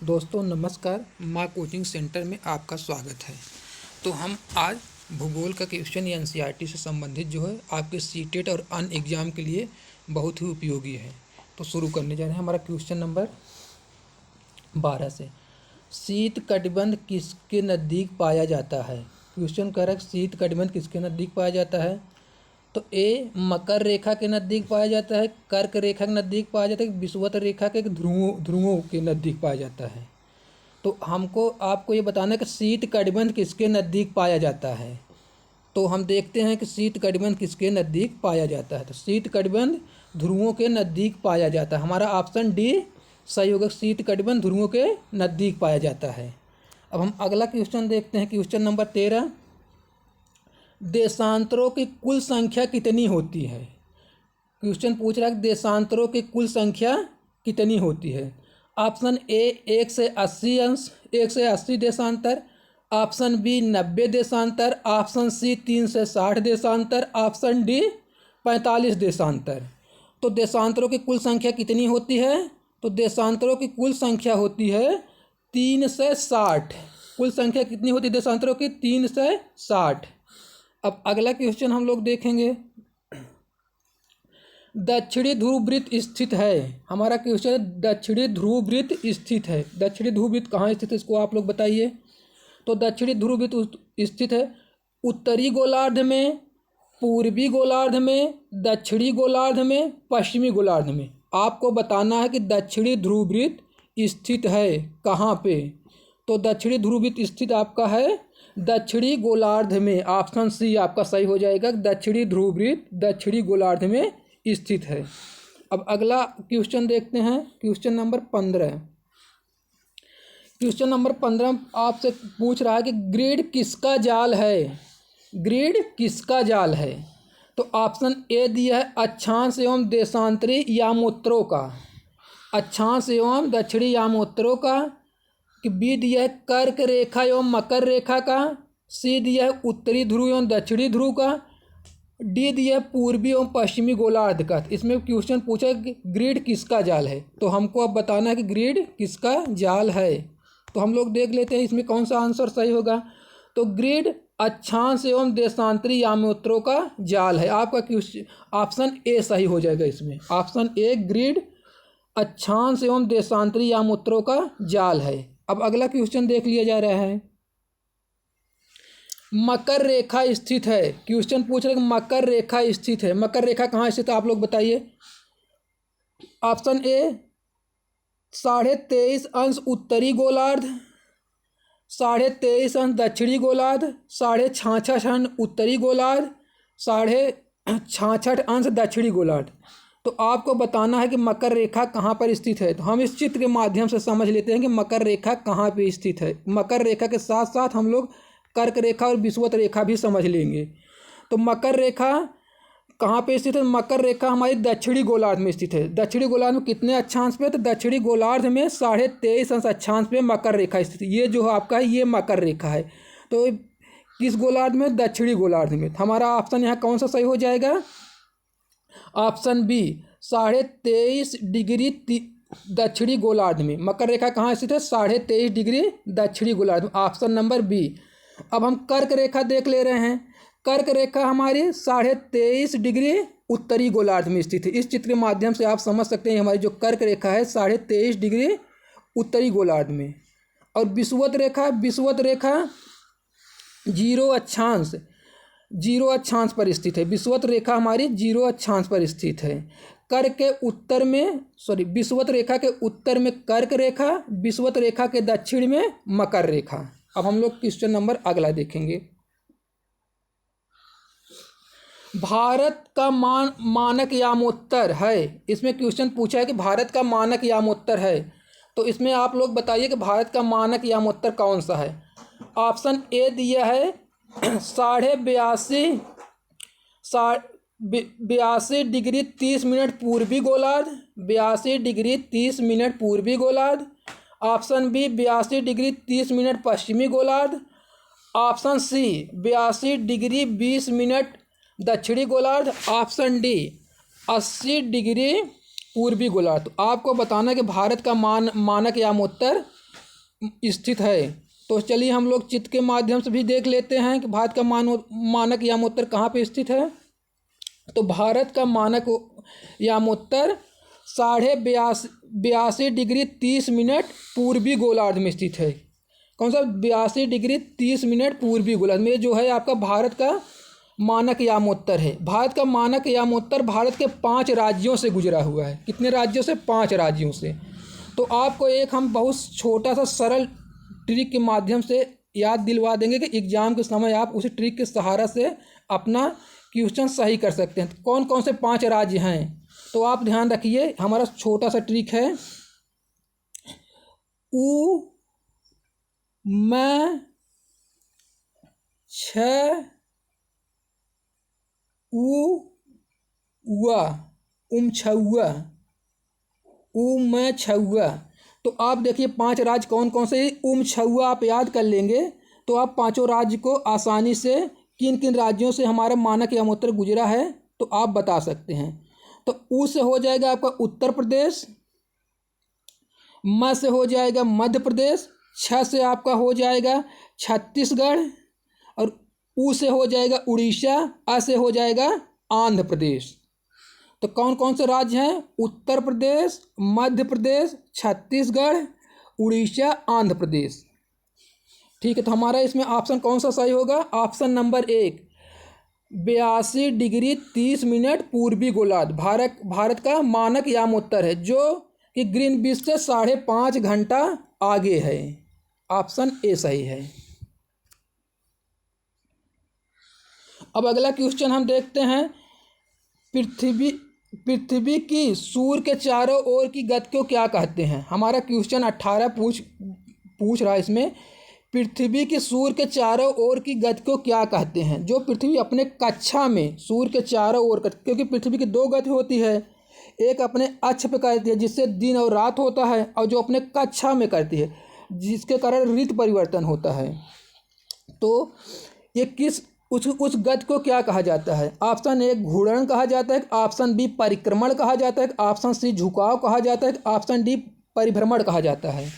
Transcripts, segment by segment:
दोस्तों नमस्कार, माँ कोचिंग सेंटर में आपका स्वागत है। तो हम आज भूगोल का क्वेश्चन या एनसीईआरटी से संबंधित जो है आपके सीटेट और अन्य एग्जाम के लिए बहुत ही उपयोगी है। तो शुरू करने जा रहे हैं हमारा क्वेश्चन नंबर 12 से। शीत कटिबंध किसके नज़दीक पाया जाता है? क्वेश्चन कह रहा है शीत कटिबंध किसके नज़दीक पाया जाता है। तो ए मकर रेखा के नज़दीक पाया जाता है, कर्क रेखा के नज़दीक पाया जाता है, विषुवत रेखा के ध्रुवों के नज़दीक पाया जाता है। तो हमको आपको ये बताना है कि शीत कटिबंध किसके नज़दीक पाया जाता है। तो हम देखते हैं कि शीत कटिबंध किसके नज़दीक पाया जाता है। तो शीत कटिबंध ध्रुवों के नज़दीक पाया जाता है। हमारा ऑप्शन डी सही होगा, शीत कटिबंध ध्रुवों के नज़दीक पाया जाता है। अब हम अगला क्वेश्चन देखते हैं, क्वेश्चन नंबर 13। देशांतरों की कुल संख्या कितनी होती है? क्वेश्चन पूछ रहा है कि देशांतरों की कुल संख्या कितनी होती है। ऑप्शन ए 1 से 80 अंश, 1 से 80 देशांतर। ऑप्शन बी 90 देशांतर। ऑप्शन सी 3 से 60 देशांतर। ऑप्शन डी 45 देशांतर। तो देशांतरों की कुल संख्या कितनी होती है? तो देशांतरों की कुल संख्या होती है 3 से 60। कुल संख्या कितनी होती है देशांतरों की? 3 से 60। अब अगला क्वेश्चन हम लोग देखेंगे। दक्षिणी ध्रुव वृत्त स्थित है। हमारा क्वेश्चन दक्षिणी ध्रुव वृत्त स्थित है। दक्षिणी ध्रुव वृत्त कहाँ स्थित है इसको आप लोग बताइए। तो दक्षिणी ध्रुव वृत्त स्थित है उत्तरी गोलार्ध में, पूर्वी गोलार्ध में, दक्षिणी गोलार्ध में, पश्चिमी गोलार्ध में। आपको बताना है कि दक्षिणी ध्रुव वृत्त स्थित है कहाँ पे। तो दक्षिणी ध्रुव वृत्त स्थित आपका है दक्षिणी गोलार्ध में। ऑप्शन सी आपका सही हो जाएगा, दक्षिणी ध्रुव वृत्त दक्षिणी गोलार्ध में स्थित है। अब अगला क्वेश्चन देखते हैं, क्वेश्चन नंबर 15। क्वेश्चन नंबर 15 आपसे पूछ रहा है कि ग्रिड किसका जाल है? ग्रिड किसका जाल है? तो ऑप्शन ए दिया है अक्षांश एवं देशांतरी यामोत्तरों का, अक्षांश एवं दक्षिणी यामोत्तरों का। कि बी दिया है कर्क रेखा एवं मकर रेखा का। सी दिया है उत्तरी ध्रुव एवं दक्षिणी ध्रुव का। डी दिया है पूर्वी एवं पश्चिमी गोलार्ध का। इसमें क्वेश्चन पूछा है कि ग्रिड किसका जाल है। तो हमको अब बताना है कि ग्रिड किसका जाल है। तो हम लोग देख लेते हैं इसमें कौन सा आंसर सही होगा। तो ग्रिड अक्षांश एवं देशांतरी यामोत्तरों का जाल है। आपका क्वेश्चन ऑप्शन ए सही हो जाएगा इसमें। ऑप्शन ए ग्रिड अक्षांश एवं देशांतरी यामोत्तरों का जाल है। अब अगला क्वेश्चन देख लिया जा रहा है। मकर रेखा स्थित है। क्वेश्चन पूछ रहे हैं मकर रेखा स्थित है। मकर रेखा कहाँ स्थित है आप लोग बताइए। ऑप्शन ए 23.5 अंश उत्तरी गोलार्ध, 23.5 अंश दक्षिणी गोलार्ध, 66.5 अंश उत्तरी गोलार्ध, 66.5 अंश दक्षिणी गोलार्ध। तो आपको बताना है कि मकर रेखा कहाँ पर स्थित है। तो हम इस चित्र के माध्यम से समझ लेते हैं कि मकर रेखा कहाँ पे स्थित है। मकर रेखा के साथ साथ हम लोग कर्क रेखा और विषुवत रेखा भी समझ लेंगे। तो मकर रेखा कहाँ पे स्थित है? मकर रेखा हमारी दक्षिणी गोलार्ध में स्थित है। दक्षिणी गोलार्ध में कितने अक्षांश पे? तो दक्षिणी गोलार्ध में 23.5 अंश अक्षांश पे मकर रेखा स्थित है। ये जो आपका है ये मकर रेखा है। तो किस गोलार्ध में? दक्षिणी गोलार्ध में। हमारा ऑप्शन यहाँ कौन सा सही हो जाएगा? ऑप्शन बी 23.5 डिग्री दक्षिणी गोलार्ध में। मकर रेखा कहाँ स्थित है? 23.5 डिग्री दक्षिणी गोलार्ध में। Option number B. अब हम कर्क रेखा देख ले रहे हैं। कर्क रेखा हमारी 23.5 डिग्री उत्तरी गोलार्ध में स्थित है। इस चित्र के माध्यम से आप समझ सकते हैं हमारी जो कर्क रेखा है 23.5 डिग्री उत्तरी गोलार्ध में। और विषुवत रेखा, विषुवत रेखा 0 अक्षांश पर स्थित है। विषुवत रेखा हमारी 0 अक्षांश पर स्थित है। कर्क के उत्तर में विषुवत रेखा के उत्तर में कर्क रेखा, विषुवत रेखा के दक्षिण में मकर रेखा। अब हम लोग क्वेश्चन नंबर अगला देखेंगे। भारत का मानक यामोत्तर है। इसमें क्वेश्चन पूछा है कि भारत का मानक यामोत्तर है। तो इसमें आप लोग बताइए कि भारत का मानक यामोत्तर कौन सा है। ऑप्शन ए दिया है 82 डिग्री 30 मिनट पूर्वी गोलार्ध, 82 डिग्री 30 मिनट पूर्वी गोलार्ध। ऑप्शन बी 82 डिग्री 30 मिनट पश्चिमी गोलार्ध। ऑप्शन सी 82 डिग्री 20 मिनट दक्षिणी गोलार्ध। ऑप्शन डी 80 डिग्री पूर्वी गोलार्ध। तो आपको बताना है कि भारत का मानक यामोत्तर स्थित है। तो चलिए हम लोग चित्र के माध्यम से भी देख लेते हैं कि भारत का मानक यामोत्तर कहाँ पे स्थित है। तो भारत का मानक यामोत्तर 82.30 डिग्री 30 मिनट पूर्वी गोलार्ध में स्थित है। कौन सा? 82 डिग्री 30 मिनट पूर्वी गोलार्ध में जो है आपका भारत का मानक यामोत्तर है। भारत का मानक यामोत्तर भारत के 5 राज्यों से गुजरा हुआ है। कितने राज्यों से? 5 राज्यों से। तो आपको एक हम बहुत छोटा सा सरल ट्रिक के माध्यम से याद दिलवा देंगे कि एग्जाम के समय आप उसी ट्रिक के सहारा से अपना क्वेश्चन सही कर सकते हैं। कौन कौन से 5 राज्य हैं? तो आप ध्यान रखिए, हमारा छोटा सा ट्रिक है। उ मैं छ उ उआ छुआ मैं छुआ। तो आप देखिए 5 राज्य कौन कौन से? छुआ आप याद कर लेंगे तो आप 5 राज्य को आसानी से किन किन राज्यों से हमारा मानक यामोत्तर गुजरा है तो आप बता सकते हैं। तो उ से हो जाएगा आपका उत्तर प्रदेश, म से हो जाएगा मध्य प्रदेश, छ से आपका हो जाएगा छत्तीसगढ़ और उ से हो जाएगा उड़ीसा, अ से हो जाएगा आंध्र प्रदेश। तो कौन कौन से राज्य हैं? उत्तर प्रदेश, मध्य प्रदेश, छत्तीसगढ़, उड़ीसा, आंध्र प्रदेश। ठीक है, तो हमारा इसमें ऑप्शन कौन सा सही होगा? ऑप्शन नंबर 1 82 डिग्री 30 मिनट पूर्वी गोलार्ध भारत का मानक यामोत्तर है, जो कि ग्रीनविच से 5.5 घंटा आगे है। ऑप्शन ए सही है। अब अगला क्वेश्चन हम देखते हैं। पृथ्वी की सूर्य के चारों ओर की गति को क्या कहते हैं? हमारा क्वेश्चन 18 पूछ रहा है इसमें। पृथ्वी की सूर्य के चारों ओर की गति को क्या कहते हैं? जो पृथ्वी अपने कक्षा में सूर्य के चारों ओर, क्योंकि पृथ्वी की 2 गति होती है, एक अपने अक्ष पे करती है जिससे दिन और रात होता है, और जो अपने कक्षा में करती है जिसके कारण ऋतु परिवर्तन होता है। तो ये उस गति को क्या कहा जाता है? ऑप्शन ए घूर्णन कहा जाता है, ऑप्शन बी परिक्रमण कहा जाता है, ऑप्शन सी झुकाव कहा जाता है, ऑप्शन डी परिभ्रमण कहा जाता है।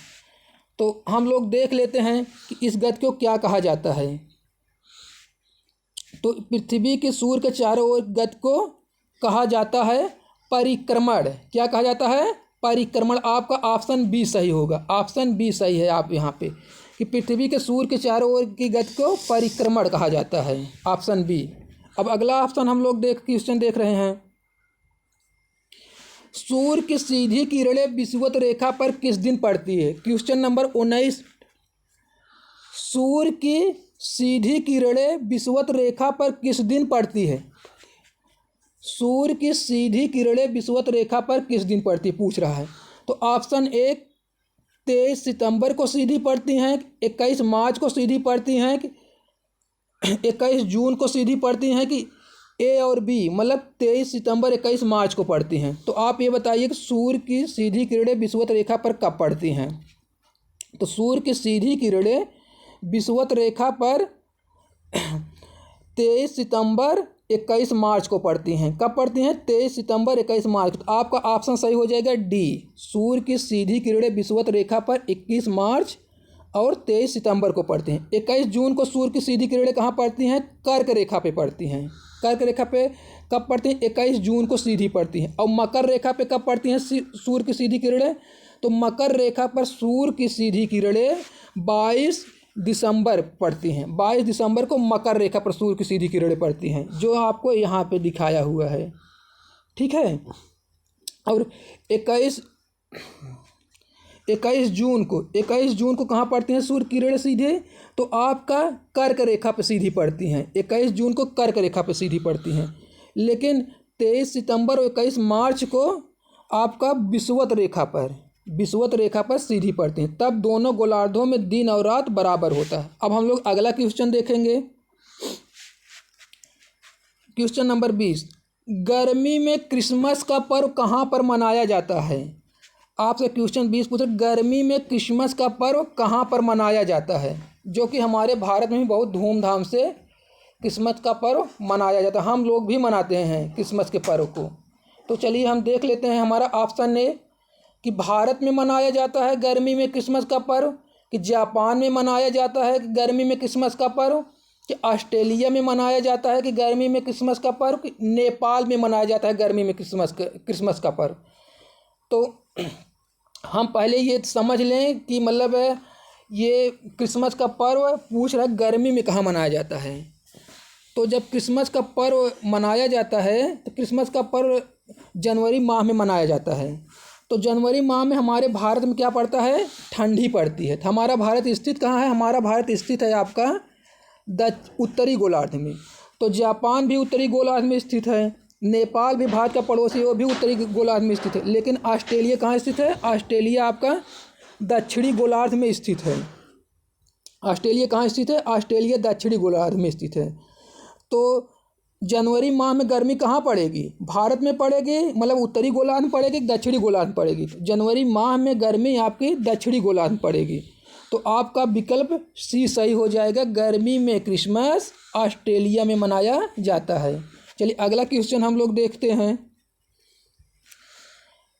तो हम लोग देख लेते हैं कि इस गति को क्या कहा जाता है। तो पृथ्वी के सूर्य के चारों ओर गति को कहा जाता है परिक्रमण। क्या कहा जाता है? परिक्रमण। आपका ऑप्शन बी सही होगा। ऑप्शन बी सही है आप यहाँ पे, कि पृथ्वी के सूर्य के चारों ओर की गति को परिक्रमण कहा जाता है। Option B. अब अगला ऑप्शन हम लोग क्वेश्चन देख रहे हैं। सूर्य की सीधी किरणें विषुवत रेखा पर किस दिन पड़ती है? Question number 19। सूर्य की सीधी किरणें विषुवत रेखा पर किस दिन पड़ती है? सूर्य की सीधी किरणें विषुवत रेखा पर किस दिन पड़ती है पूछ रहा है। तो ऑप्शन ए 23 सितंबर को सीधी पड़ती हैं, 21 मार्च को सीधी पड़ती हैं, 21 जून को सीधी पड़ती हैं, कि ए और बी मतलब 23 सितंबर 21 मार्च को पड़ती हैं। तो आप ये बताइए कि सूर्य की सीधी किरणें विषुवत रेखा पर कब पड़ती हैं? तो सूर्य की सीधी किरणें विषुवत रेखा पर 23 सितंबर 21 मार्च को पड़ती हैं। कब पड़ती हैं? 23 सितंबर 21 मार्च। तो आपका ऑप्शन सही हो जाएगा डी। सूर्य की सीधी किरणें विषुवत रेखा पर 21 मार्च और 23 सितंबर को पड़ती हैं। 21 जून को सूर्य की सीधी किरणें कहाँ पड़ती हैं? कर्क रेखा पे पड़ती हैं। कर्क रेखा पे कब पड़ती हैं? 21 जून को सीधी पड़ती हैं। और मकर रेखा पे कब पड़ती हैं सूर्य की सीधी किरणें? तो मकर रेखा पर सूर्य की सीधी किरणें 22 दिसंबर पड़ती हैं। 22 दिसंबर को मकर रेखा पर सूर्य की सीधी किरणें पड़ती हैं, जो आपको यहाँ पे दिखाया हुआ है। ठीक है। और 21 जून को कहाँ पड़ती हैं सूर्य किरणें सीधे? तो आपका कर्क रेखा पर सीधी पड़ती हैं। 21 जून को कर्क रेखा पर सीधी पड़ती हैं। लेकिन 23 सितंबर और 21 मार्च को आपका विषुवत रेखा पर सीधी पड़ती हैं। तब दोनों गोलार्धों में दिन और रात बराबर होता है। अब हम लोग अगला क्वेश्चन देखेंगे। Question number 20। गर्मी में क्रिसमस का पर्व कहाँ पर मनाया जाता है? आपसे क्वेश्चन 20 पूछे, गर्मी में क्रिसमस का पर्व कहाँ पर मनाया जाता है? जो कि हमारे भारत में भी बहुत धूमधाम से क्रिसमस का पर्व मनाया जाता है। हम लोग भी मनाते हैं क्रिसमस के पर्व को। तो चलिए हम देख लेते हैं। हमारा ऑप्शन ए कि भारत में मनाया जाता है गर्मी में क्रिसमस का पर्व, कि जापान में मनाया जाता है कि गर्मी में क्रिसमस का पर्व, कि ऑस्ट्रेलिया में मनाया जाता है कि गर्मी में क्रिसमस का पर्व, कि नेपाल में मनाया जाता है गर्मी में क्रिसमस का पर्व। तो हम पहले ये समझ लें कि मतलब ये क्रिसमस का पर्व पूछ रहा है गर्मी में कहाँ मनाया जाता है। तो जब क्रिसमस का पर्व मनाया जाता है तो क्रिसमस का पर्व जनवरी माह में मनाया जाता है। तो जनवरी माह में हमारे भारत में क्या पड़ता है, ठंडी पड़ती है। तो हमारा भारत स्थित कहाँ है, हमारा भारत स्थित है आपका उत्तरी गोलार्ध में। तो जापान भी उत्तरी गोलार्ध में स्थित है, नेपाल भी भारत का पड़ोसी है, वो भी उत्तरी गोलार्ध में स्थित है। लेकिन ऑस्ट्रेलिया कहाँ स्थित है, ऑस्ट्रेलिया आपका दक्षिणी गोलार्ध में स्थित है। ऑस्ट्रेलिया कहाँ स्थित है, ऑस्ट्रेलिया दक्षिणी गोलार्ध में स्थित है। तो जनवरी माह में गर्मी कहाँ पड़ेगी, भारत में पड़ेगी, मतलब उत्तरी गोलार्ध में पड़ेगी, दक्षिणी गोलार्ध में पड़ेगी। तो जनवरी माह में गर्मी आपकी दक्षिणी गोलार्ध में पड़ेगी। तो आपका विकल्प सी सही हो जाएगा, गर्मी में क्रिसमस ऑस्ट्रेलिया में मनाया जाता है। चलिए अगला क्वेश्चन हम लोग देखते हैं।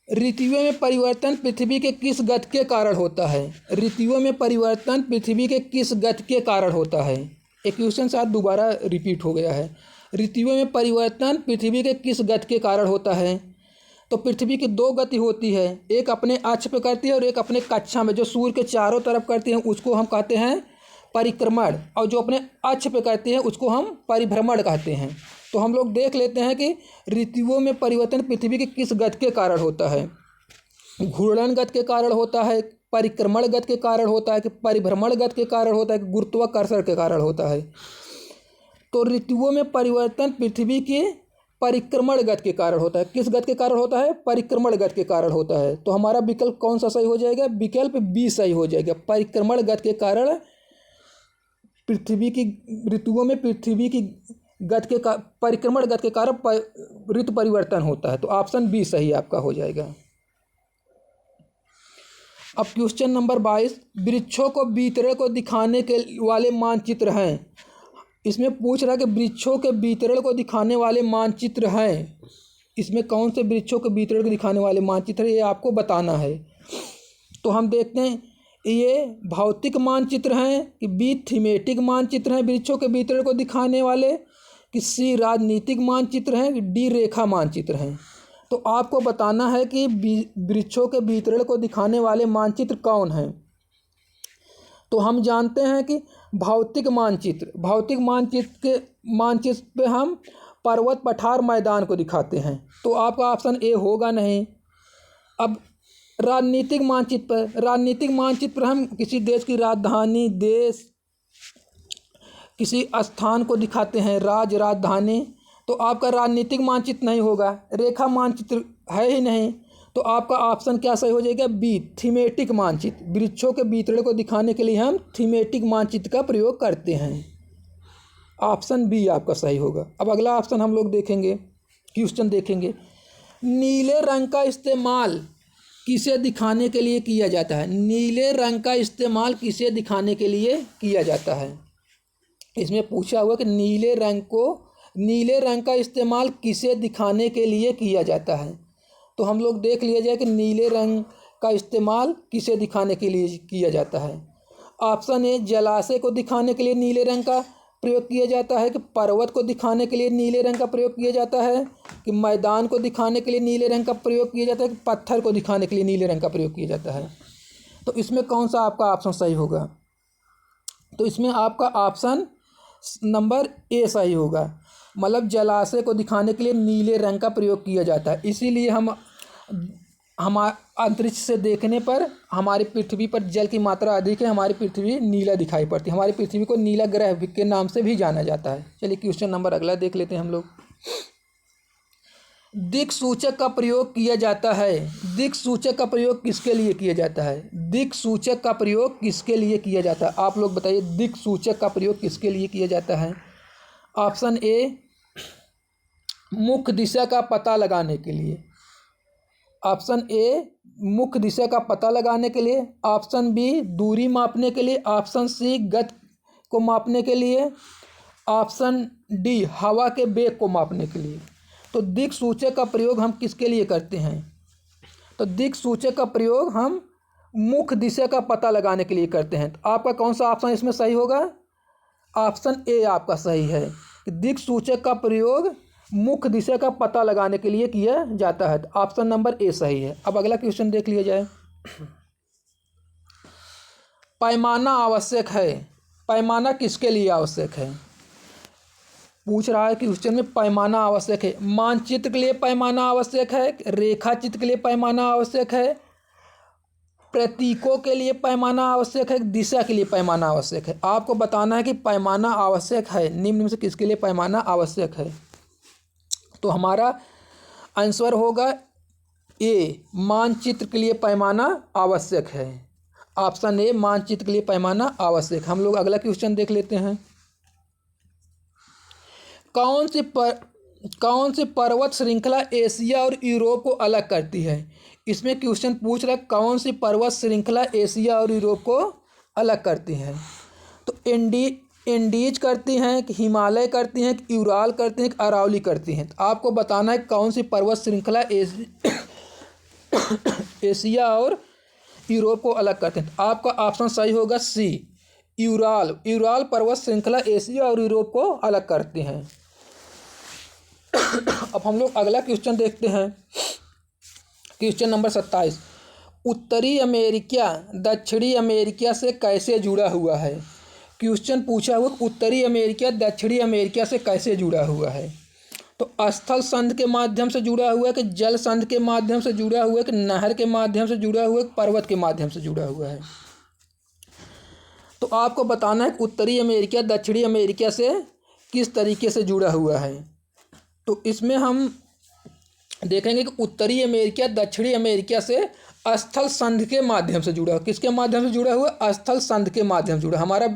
ऋतुओं में परिवर्तन पृथ्वी के किस गति के कारण होता है। ऋतुओं में परिवर्तन पृथ्वी के किस गति के कारण होता है। एक क्वेश्चन शायद दोबारा रिपीट हो गया है। ऋतुओं में परिवर्तन पृथ्वी के किस गति के कारण होता है। तो पृथ्वी की दो गति होती है, एक अपने अक्ष पे करती है और एक अपने कक्षा में, जो सूर्य के चारों तरफ करती है उसको हम कहते हैं परिक्रमण, और जो अपने अक्ष पे करते हैं उसको हम परिभ्रमण कहते हैं। तो हम लोग देख लेते हैं कि ऋतुओं में परिवर्तन पृथ्वी के किस गति के कारण होता है। घूर्णन गति के कारण होता है, परिक्रमण गति के कारण होता है, कि परिभ्रमण गति के कारण होता है, कि गुरुत्वाकर्षण के कारण होता है। तो ऋतुओं में परिवर्तन पृथ्वी के परिक्रमण गति के कारण होता है। किस गति के कारण होता है, परिक्रमण गति के कारण होता है। तो हमारा विकल्प कौन सा सही हो जाएगा, विकल्प बी सही हो जाएगा। परिक्रमण गति के कारण पृथ्वी की ऋतुओं में पृथ्वी की गति के परिक्रमण गति के कारण ऋतु परिवर्तन होता है। तो ऑप्शन बी सही आपका हो जाएगा। अब क्वेश्चन नंबर 22, वृक्षों को वितरण को दिखाने के वाले मानचित्र हैं। इसमें पूछ रहा है कि वृक्षों के वितरण को दिखाने वाले मानचित्र हैं। इसमें कौन से वृक्षों के वितरण को दिखाने वाले मानचित्र, ये आपको बताना है। तो हम देखते हैं, ये भौतिक मानचित्र हैं कि बी थीमेटिक मानचित्र हैं वृक्षों के वितरण को दिखाने वाले, कि सी राजनीतिक मानचित्र हैं, कि डी रेखा मानचित्र हैं। तो आपको बताना है कि वृक्षों के वितरण को दिखाने वाले मानचित्र कौन हैं। तो हम जानते हैं कि भौतिक मानचित्र पे हम पर्वत पठार मैदान को दिखाते हैं। तो आपका ऑप्शन ए होगा नहीं। अब राजनीतिक मानचित्र पर हम किसी देश की राजधानी, देश, किसी स्थान को दिखाते हैं, राजधानी। तो आपका राजनीतिक मानचित्र नहीं होगा, रेखा मानचित्र है ही नहीं। तो आपका ऑप्शन क्या सही हो जाएगा, बी थीमेटिक मानचित्र। वृक्षों के वितरण को दिखाने के लिए हम थीमेटिक मानचित्र का प्रयोग करते हैं। ऑप्शन बी आपका सही होगा। अब अगला ऑप्शन हम लोग देखेंगे, क्वेश्चन देखेंगे। नीले रंग का इस्तेमाल किसे दिखाने के लिए किया जाता है। नीले रंग का इस्तेमाल किसे दिखाने के लिए किया जाता है। इसमें पूछा हुआ कि नीले रंग का इस्तेमाल किसे दिखाने के लिए किया जाता है। तो हम लोग देख लिया जाए कि नीले रंग का इस्तेमाल किसे दिखाने के लिए किया जाता है। ऑप्शन ए जलाशय को दिखाने के लिए नीले रंग का प्रयोग किया जाता है, कि पर्वत को दिखाने के लिए नीले रंग का प्रयोग किया जाता है, कि मैदान को दिखाने के लिए नीले रंग का प्रयोग किया जाता है, कि पत्थर को दिखाने के लिए नीले रंग का प्रयोग किया जाता है। तो इसमें कौन सा आपका ऑप्शन सही होगा। तो इसमें आपका ऑप्शन नंबर ए सही होगा, मतलब जलाशय को दिखाने के लिए नीले रंग का प्रयोग किया जाता है। इसीलिए हम अंतरिक्ष से देखने पर हमारी पृथ्वी पर जल की मात्रा अधिक है, हमारी पृथ्वी नीला दिखाई पड़ती है। हमारी पृथ्वी को नीला ग्रह के नाम से भी जाना जाता है। चलिए क्वेश्चन नंबर अगला देख लेते हैं हम लोग। दिक् सूचक का प्रयोग किया जाता है। दिक् सूचक का प्रयोग किसके लिए किया जाता है। दिक् सूचक का प्रयोग किसके लिए किया जाता है, आप लोग बताइए। दिक् सूचक का प्रयोग किसके लिए किया जाता है। ऑप्शन ए मुख्य दिशा का पता लगाने के लिए। ऑप्शन ए मुख्य दिशा का पता लगाने के लिए। ऑप्शन बी दूरी मापने के लिए। ऑप्शन सी गति को मापने के लिए। ऑप्शन डी हवा के वेग को मापने के लिए। तो दिक् सूचक का प्रयोग हम किसके लिए करते हैं। तो दिक् सूचक का प्रयोग हम मुख्य दिशा का पता लगाने के लिए करते हैं। तो आपका कौन सा ऑप्शन इसमें सही होगा? ऑप्शन ए आपका सही है कि दिक्सूचक का प्रयोग मुख्य दिशा का पता लगाने के लिए किया जाता है। तो ऑप्शन नंबर ए सही है। अब अगला क्वेश्चन देख लिया जाए। पैमाना आवश्यक है। पैमाना किसके लिए आवश्यक है? पूछ रहा है कि क्वेश्चन में पैमाना आवश्यक है। मानचित्र के लिए पैमाना आवश्यक है, रेखा चित्र के लिए पैमाना आवश्यक है, प्रतीकों के लिए पैमाना आवश्यक है, दिशा के लिए पैमाना आवश्यक है। आपको बताना है कि पैमाना आवश्यक है निम्न में से किसके लिए पैमाना आवश्यक है। तो हमारा आंसर होगा ए, मानचित्र के लिए पैमाना आवश्यक है। ऑप्शन ए, मानचित्र के लिए पैमाना आवश्यक। हम लोग अगला क्वेश्चन देख लेते हैं। कौन सी पर्वत श्रृंखला एशिया और यूरोप को अलग करती है? इसमें क्वेश्चन पूछ रहा है कौन सी पर्वत श्रृंखला एशिया और यूरोप को अलग करती है। तो एंडीज करती हैं कि हिमालय करती हैं कि यूराल करती हैं कि अरावली करती हैं। तो आपको बताना है कौन सी पर्वत श्रृंखला एशिया और यूरोप को अलग करते हैं। तो आपका ऑप्शन सही होगा सी, यूराल पर्वत श्रृंखला एशिया और यूरोप को अलग करते हैं। अब हम लोग अगला क्वेश्चन देखते हैं। क्वेश्चन नंबर 27, उत्तरी अमेरिका दक्षिणी अमेरिका से कैसे जुड़ा हुआ है? क्वेश्चन पूछा हुआ उत्तरी अमेरिका दक्षिणी अमेरिका से कैसे जुड़ा हुआ है। तो स्थल संध के माध्यम से जुड़ा हुआ है कि जल संध के माध्यम से जुड़ा हुआ है कि नहर के माध्यम से जुड़ा हुआ है कि पर्वत के माध्यम से जुड़ा हुआ है। तो आपको बताना है कि उत्तरी अमेरिका दक्षिणी अमेरिका से किस तरीके से जुड़ा हुआ है। तो इसमें हम देखेंगे कि उत्तरी अमेरिका दक्षिणी अमेरिका से स्थल संध के माध्यम से जुड़ा हुआ। किसके माध्यम से जुड़ा हुआ? स्थल संध के माध्यम से जुड़ा। हमारा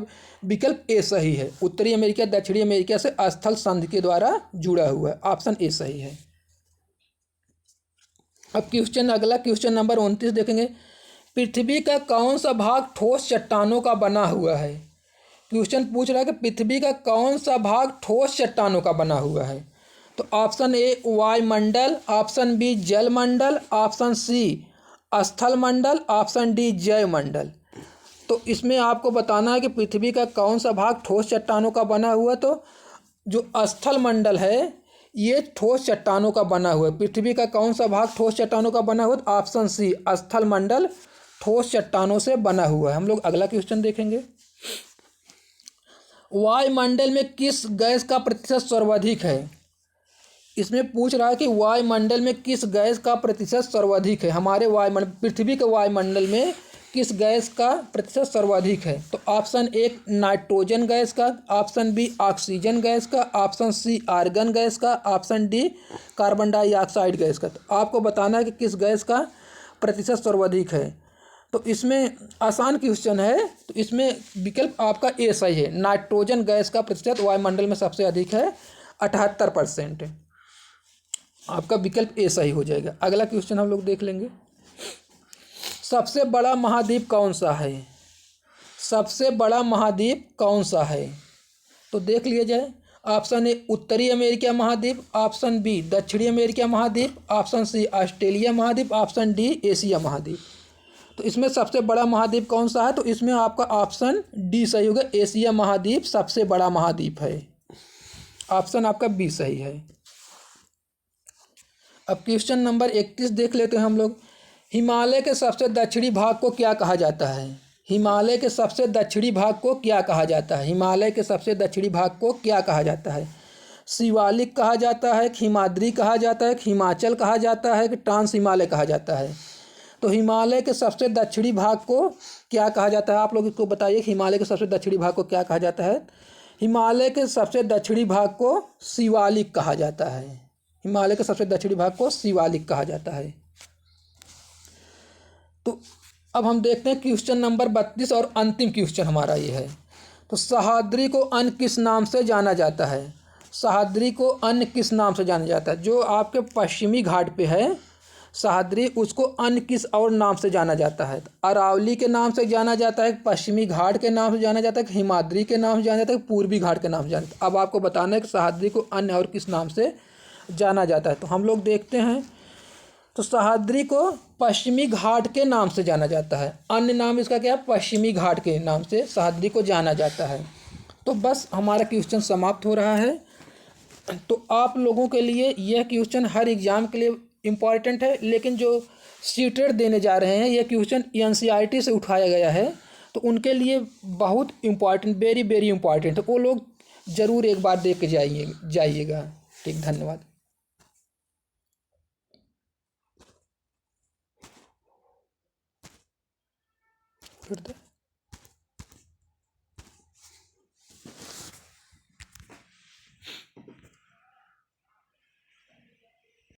विकल्प ए सही है, उत्तरी अमेरिका दक्षिणी अमेरिका से स्थल संध के द्वारा जुड़ा हुआ है। ऑप्शन ए सही है। अब अगला क्वेश्चन नंबर 29 देखेंगे। पृथ्वी का कौन सा भाग ठोस चट्टानों का बना हुआ है? क्वेश्चन पूछ रहा है कि पृथ्वी का कौन सा भाग ठोस चट्टानों का बना हुआ है। तो ऑप्शन ए वायुमंडल, ऑप्शन बी जलमंडल, ऑप्शन सी स्थल मंडल, ऑप्शन डी जैवमंडल। तो इसमें आपको बताना है कि पृथ्वी का कौन सा भाग ठोस चट्टानों का बना हुआ। तो जो स्थल मंडल है ये ठोस चट्टानों का बना हुआ है। पृथ्वी का कौन सा भाग ठोस चट्टानों का बना हुआ? तो ऑप्शन सी स्थल मंडल ठोस चट्टानों से बना हुआ है। हम लोग अगला क्वेश्चन देखेंगे। वायुमंडल में किस गैस का प्रतिशत सर्वाधिक है? इसमें पूछ रहा है कि वायुमंडल में किस गैस का प्रतिशत सर्वाधिक है। हमारे पृथ्वी के वायुमंडल में किस गैस का प्रतिशत सर्वाधिक है। तो ऑप्शन ए नाइट्रोजन गैस का, ऑप्शन बी ऑक्सीजन गैस का, ऑप्शन सी आर्गन गैस का, option D carbon dioxide gas का। तो आपको बताना है कि किस गैस का प्रतिशत सर्वाधिक है। तो इसमें आसान क्वेश्चन है, तो इसमें विकल्प आपका ए सही है। नाइट्रोजन गैस का प्रतिशत वायुमंडल में सबसे अधिक है, 78%। आपका विकल्प ए सही हो जाएगा। अगला क्वेश्चन हम लोग देख लेंगे। सबसे बड़ा महाद्वीप कौन सा है? सबसे बड़ा महाद्वीप कौन सा है? तो देख लिया जाए। ऑप्शन ए उत्तरी अमेरिका महाद्वीप, ऑप्शन बी दक्षिणी अमेरिका महाद्वीप, ऑप्शन सी ऑस्ट्रेलिया महाद्वीप, ऑप्शन डी एशिया महाद्वीप। तो इसमें सबसे बड़ा महाद्वीप कौन सा है? तो इसमें आपका ऑप्शन डी सही होगा, एशिया महाद्वीप सबसे बड़ा महाद्वीप है। ऑप्शन आपका बी सही है। अब क्वेश्चन नंबर 31 देख लेते हैं हम लोग। हिमालय के सबसे दक्षिणी भाग को क्या कहा जाता है? हिमालय के सबसे दक्षिणी भाग को क्या कहा जाता है? हिमालय के सबसे दक्षिणी भाग को क्या कहा जाता है? शिवालिक कहा जाता है, हिमाद्री कहा जाता है, हिमाचल कहा जाता है कि ट्रांस हिमालय कहा जाता है? तो हिमालय के सबसे दक्षिणी भाग को क्या कहा जाता है? आप लोग इसको बताइए, हिमालय के सबसे दक्षिणी भाग को क्या कहा जाता है? हिमालय के सबसे दक्षिणी भाग को शिवालिक कहा जाता है। हिमालय के सबसे दक्षिणी भाग को शिवालिक कहा जाता है। तो अब हम देखते हैं क्वेश्चन नंबर 32 और अंतिम क्वेश्चन हमारा ये है। तो सह्याद्री को अन्य किस नाम से जाना जाता है? सह्याद्री को अन्य किस नाम से जाना जाता है? जो आपके पश्चिमी घाट पे है सह्याद्री, उसको अन्य किस और नाम से जाना जाता है? अरावली के नाम से जाना जाता है, पश्चिमी घाट के नाम से जाना जाता है, हिमाद्री के नाम से जाना जाता है, पूर्वी घाट के नाम से जाना जाता है। अब आपको बताना है कि सह्याद्री को अन्य और किस नाम से जाना जाता है। तो हम लोग देखते हैं। तो सह्याद्री को पश्चिमी घाट के नाम से जाना जाता है। अन्य नाम इसका क्या है? पश्चिमी घाट के नाम से सह्याद्री को जाना जाता है। तो बस हमारा क्वेश्चन समाप्त हो रहा है। तो आप लोगों के लिए यह क्वेश्चन हर एग्ज़ाम के लिए इम्पॉर्टेंट है, लेकिन जो सीटेट देने जा रहे हैं यह क्वेश्चन एनसीईआरटी से उठाया गया है, तो उनके लिए बहुत इम्पॉर्टेंट, वेरी वेरी इम्पॉर्टेंट है। वो लोग ज़रूर एक बार देख के जाइएगा। ठीक, धन्यवाद। फिर